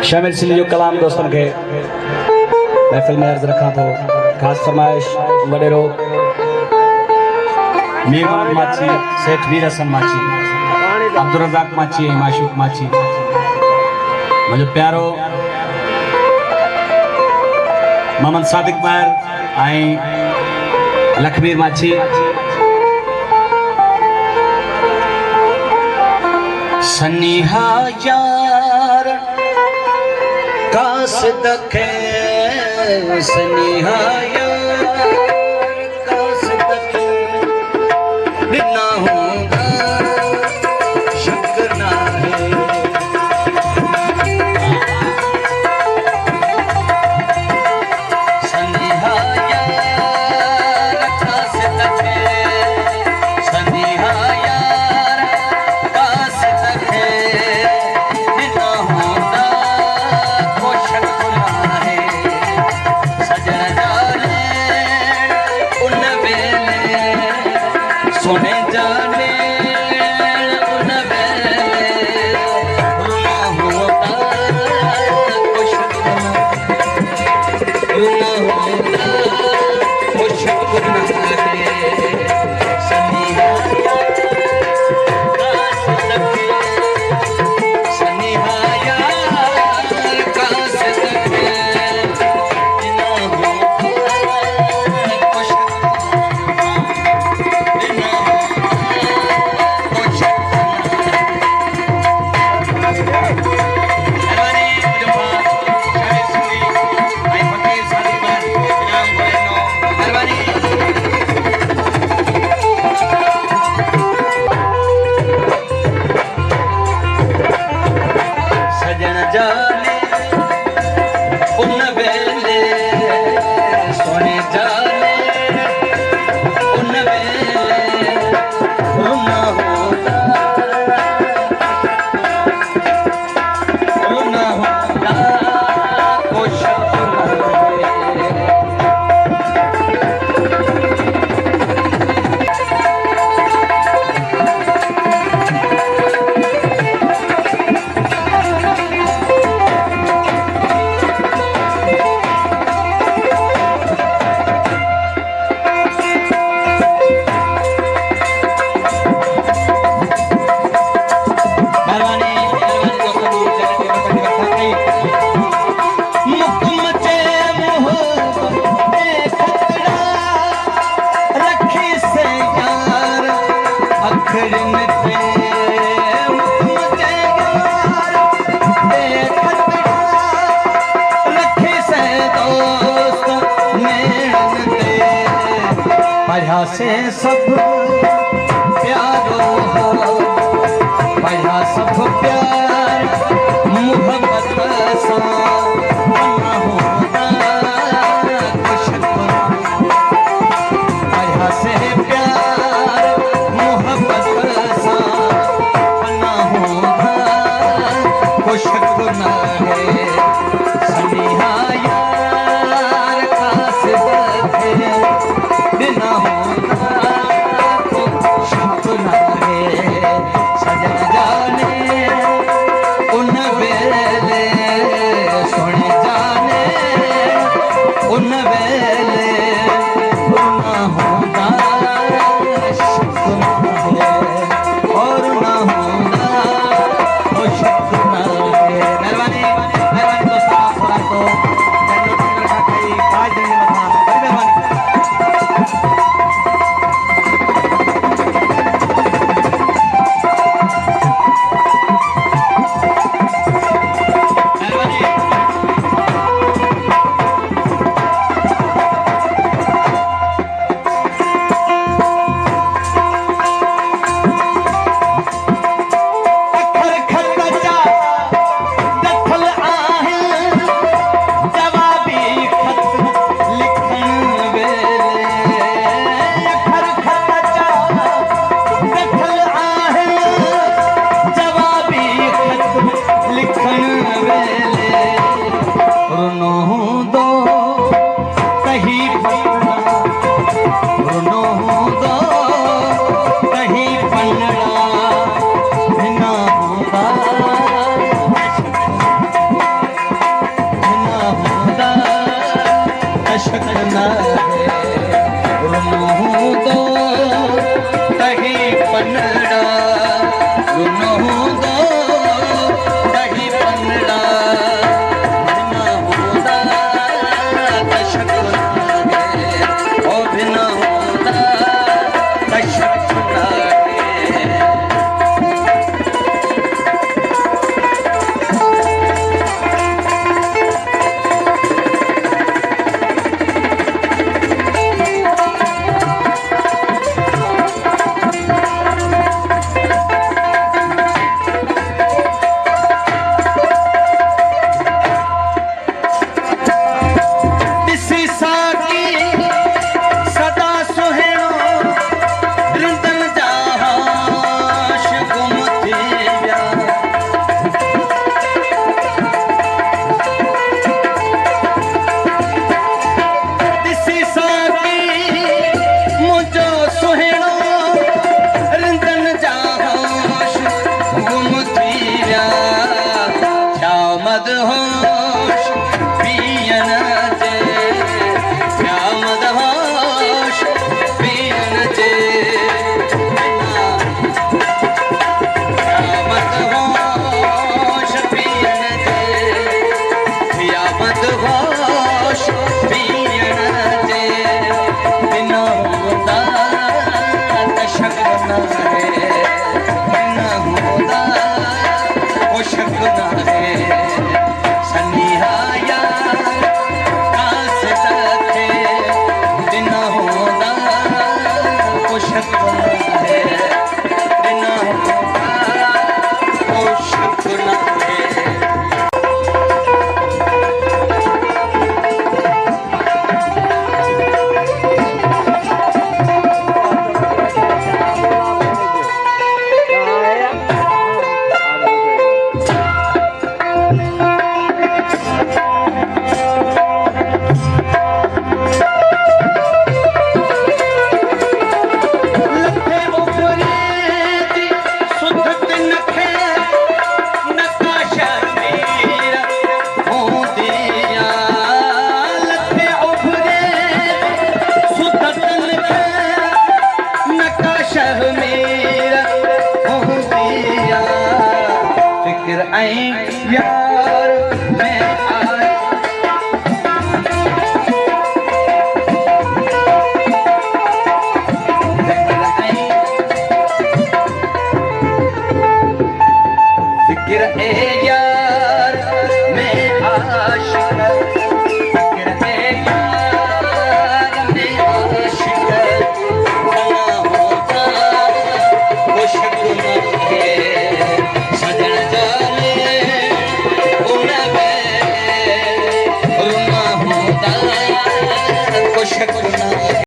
शामिल सिंह जो कलाम दोस्तन के महफिल में अर्ज रखा तो खास फरमाइश वडेरो मीर मोहम्मद माची, सेठ वीर हसन माची, अब्दुल रज़ाक माची, माशूक माची, मुझे प्यारो मोहम्मद सादिक मार आई लखमीर माची, सन्निहा यार कास दखे सन्निहा यार कास दखे बिना होगा शक ना है सन्निहा यार कास दखे सन्निहा यार कास दखे बिना होगा को शक ना है सजन जाने उन वेले सोने जाने उन वेले रुना होता कुछ रुना होता कुछ गुनाह सन्निहा कास दखे सन्निहा यार कास दखे बिना होता कुछ बिना कुछ मेहरबानी मुजफ्फर शाहिद सिंधी भाई फकीर सादिक मार इनाम बोलेनो मेहरबानी सजन जाने उन वेले सोने जाने उन वेले रुना होता कुछ मेहरबानी दोस्तों की जगह के मुख मचे मोहब्बत खतरा रखी से यार अखरन ते मुख मचे यार खतरा रखी से दोस्त नैन ते पढ़ा से सब प्यारो हो पढ़ा सब प्यार मोहब्बत सा बना होता कुछ पढ़ा से प्यार मोहब्बत सा बना होता कुछ गुना है सन्निहा यार कास दखे बिना होता कुछ गुना है सजन जाने उन वेले सोने जाने उन वेले रुना होता शक ना है और ना होता वो शक ना है मेहरबानी मेहरबानी दोस्तों थोड़ा तो जन्नत रखा कई आज दिन बता बड़ी मेहरबानी मदहोश पियन जे या मदहोश पियन जे या मदहोश पियन जे या मदहोश पियन जे बिना होता तशक न है बिना होता वो शक न है सनिहाया कास तके बिना होता वो शक न है बिना होता वो शक न है यार मैं फिक्र ए यार मैं आशिक